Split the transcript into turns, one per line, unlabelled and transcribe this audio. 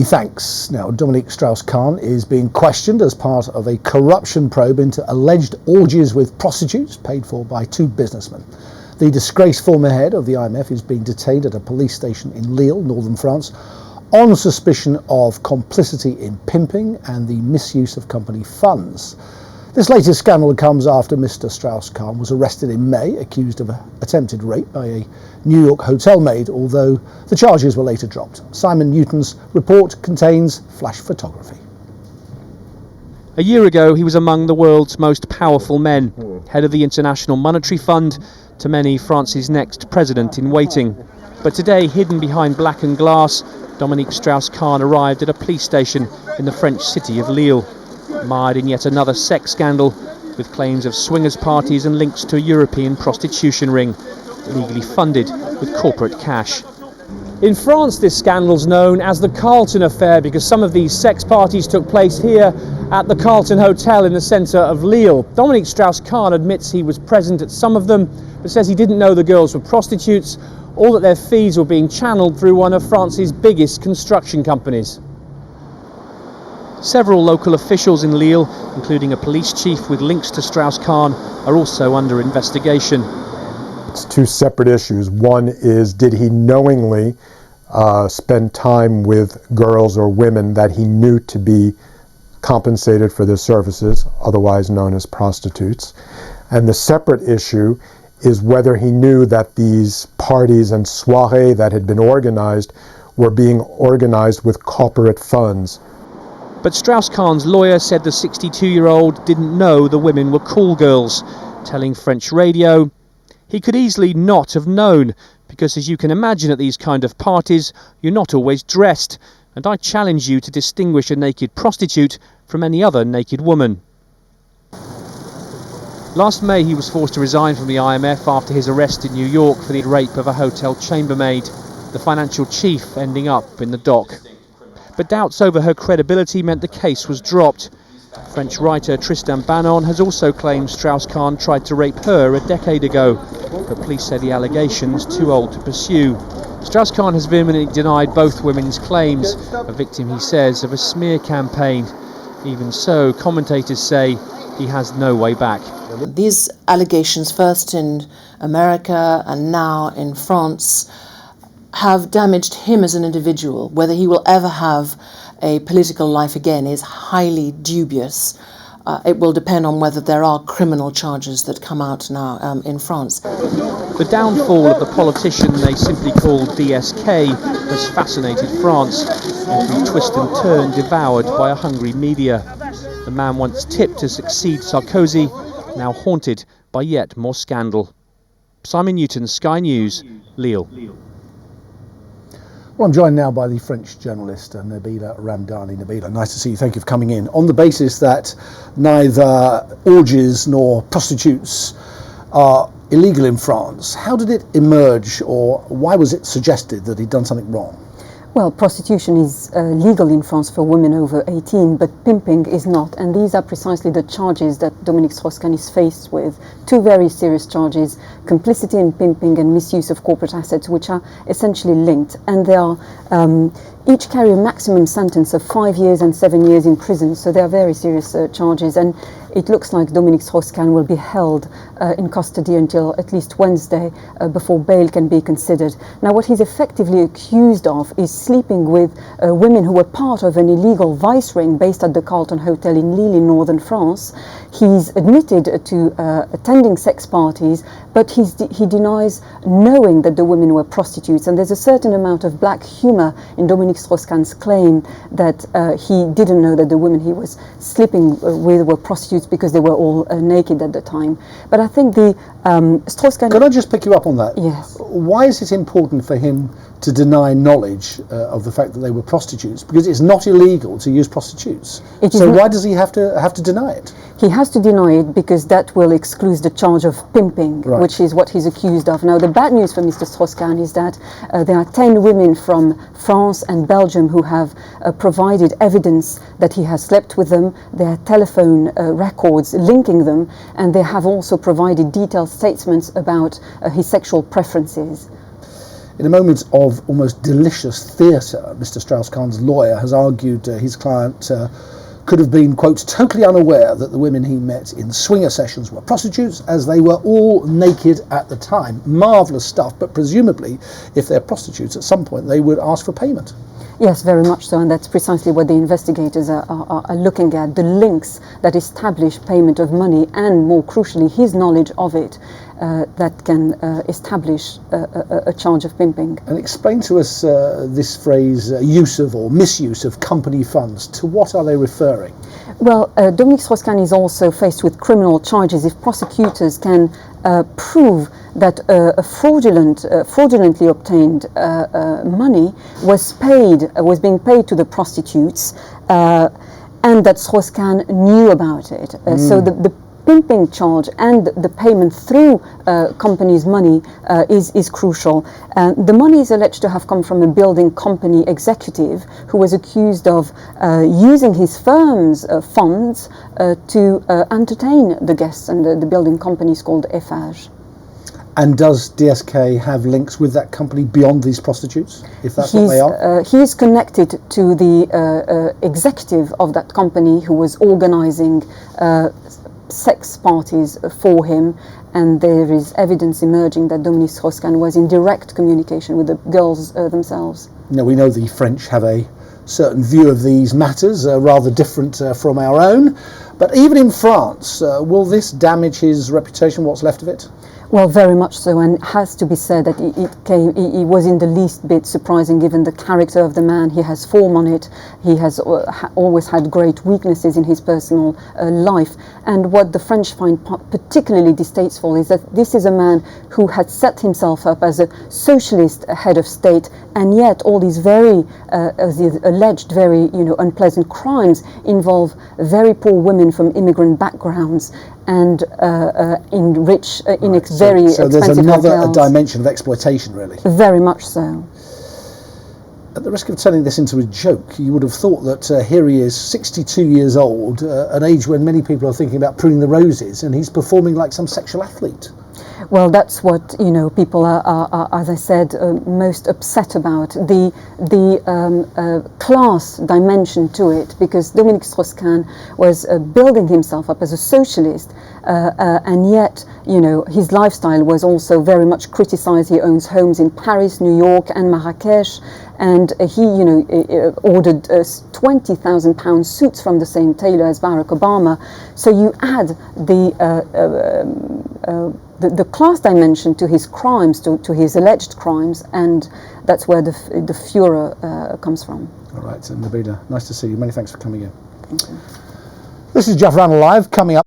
Thanks. Now, Dominique Strauss-Kahn is being questioned as part of a corruption probe into alleged orgies with prostitutes paid for by two businessmen. The disgraced former head of the IMF is being detained at a police station in Lille, northern France, on suspicion of complicity in pimping and the misuse of company funds. This latest scandal comes after Mr. Strauss-Kahn was arrested in May, accused of attempted rape by a New York hotel maid, although the charges were later dropped. Simon Newton's report contains flash photography.
A year ago, he was among the world's most powerful men, head of the International Monetary Fund, to many France's next president in waiting. But today, hidden behind blackened glass, Dominique Strauss-Kahn arrived at a police station in the French city of Lille, mired in yet another sex scandal with claims of swingers parties and links to a European prostitution ring, illegally funded with corporate cash. In France, this scandal's known as the Carlton Affair because some of these sex parties took place here at the Carlton Hotel in the centre of Lille. Dominique Strauss-Kahn admits he was present at some of them, but says he didn't know the girls were prostitutes, or that their fees were being channeled through one of France's biggest construction companies. Several local officials in Lille, including a police chief with links to Strauss-Kahn, are also under investigation.
It's two separate issues. One is, did he knowingly spend time with girls or women that he knew to be compensated for their services, otherwise known as prostitutes? And the separate issue is whether he knew that these parties and soirées that had been organized were being organized with corporate funds.
But Strauss-Kahn's lawyer said the 62-year-old didn't know the women were call girls, telling French radio he could easily not have known, because as you can imagine at these kind of parties, you're not always dressed, and I challenge you to distinguish a naked prostitute from any other naked woman. Last May he was forced to resign from the IMF after his arrest in New York for the rape of a hotel chambermaid, the financial chief ending up in the dock. But doubts over her credibility meant the case was dropped. French writer Tristan Bannon has also claimed Strauss-Kahn tried to rape her a decade ago, but police say the allegations too old to pursue. Strauss-Kahn has vehemently denied both women's claims, a victim, he says, of a smear campaign. Even so, commentators say he has no way back.
These allegations, first in America and now in France, have damaged him as an individual. Whether he will ever have a political life again is highly dubious. It will depend on whether there are criminal charges that come out now in France.
The downfall of the politician they simply call DSK has fascinated France, every twist and turn devoured by a hungry media. The man once tipped to succeed Sarkozy, now haunted by yet more scandal. Simon Newton, Sky News, Lille.
Well, I'm joined now by the French journalist Nabila Ramdani. Nabila, nice to see you. Thank you for coming in. On the basis that neither orgies nor prostitutes are illegal in France, how did it emerge, or why was it suggested that he'd done something wrong?
Well, prostitution is legal in France for women over 18, but pimping is not. And these are precisely the charges that Dominique Strauss-Kahn is faced with. Two very serious charges: complicity in pimping and misuse of corporate assets, which are essentially linked. And they are each carry a maximum sentence of 5 years and 7 years in prison. So they are very serious charges. And it looks like Dominique Strauss-Kahn will be held in custody until at least Wednesday before bail can be considered. Now, what he's effectively accused of is sleeping with women who were part of an illegal vice ring based at the Carlton Hotel in Lille in northern France. He's admitted to attending sex parties, but he denies knowing that the women were prostitutes. And there's a certain amount of black humor in Dominique Strauss-Kahn's claim that he didn't know that the women he was sleeping with were prostitutes because they were all naked at the time. But I think the Strauss-Kahn...
Could I just pick you up on that?
Yes.
Why is it important for him to deny knowledge of the fact that they were prostitutes? Because it's not illegal to use prostitutes. So why does he have to deny it?
He has to deny it because that will exclude the charge of pimping, right, which is what he's accused of. Now, the bad news for Mr. Strauss-Kahn is that there are 10 women from France and Belgium who have provided evidence that he has slept with them. There are telephone records linking them, and they have also provided detailed statements about his sexual preferences.
In a moment of almost delicious theatre, Mr. Strauss-Kahn's lawyer has argued his client could have been, quote, totally unaware that the women he met in swinger sessions were prostitutes, as they were all naked at the time. Marvellous stuff, but presumably, if they're prostitutes, at some point they would ask for payment.
Yes, very much so, and that's precisely what the investigators are looking at, the links that establish payment of money and, more crucially, his knowledge of it that can establish a charge of pimping.
And explain to us this phrase, use of or misuse of company funds. To what are they referring?
Well, Dominique Strauss-Kahn is also faced with criminal charges if prosecutors can prove that a fraudulently obtained money was being paid to the prostitutes, and that Strauss-Kahn knew about it. So the pimping charge and the payment through companies' money is crucial. The money is alleged to have come from a building company executive who was accused of using his firm's funds to entertain the guests, and the building company is called Eiffage.
And does DSK have links with that company beyond these prostitutes, if that's what they are?
He is connected to the executive of that company who was organising sex parties for him, and there is evidence emerging that Dominique Strauss-Kahn was in direct communication with the girls themselves.
Now, we know the French have a certain view of these matters, rather different from our own, but even in France, will this damage his reputation, what's left of it?
Well, very much so, and it has to be said that it was in the least bit surprising given the character of the man. He has form on it. He has always had great weaknesses in his personal life. And what the French find particularly distasteful is that this is a man who had set himself up as a socialist head of state, and yet all these alleged very unpleasant crimes involve very poor women from immigrant backgrounds and in rich, very expensive
there's another
hotels.
dimension of exploitation, really.
Very much so.
At the risk of turning this into a joke, you would have thought that here he is, 62 years old, an age when many people are thinking about pruning the roses, and he's performing like some sexual athlete.
Well, that's what people are, as I said, most upset about, the class dimension to it, because Dominique Strauss-Kahn was building himself up as a socialist, and yet his lifestyle was also very much criticized. He owns homes in Paris, New York, and Marrakesh, and he ordered £20,000 suits from the same tailor as Barack Obama. So you add the class dimension to his crimes, to his alleged crimes, and that's where the furor comes from.
All right, so Nabila, nice to see you. Many thanks for coming in.
Thank you.
This is Randall Live, coming up.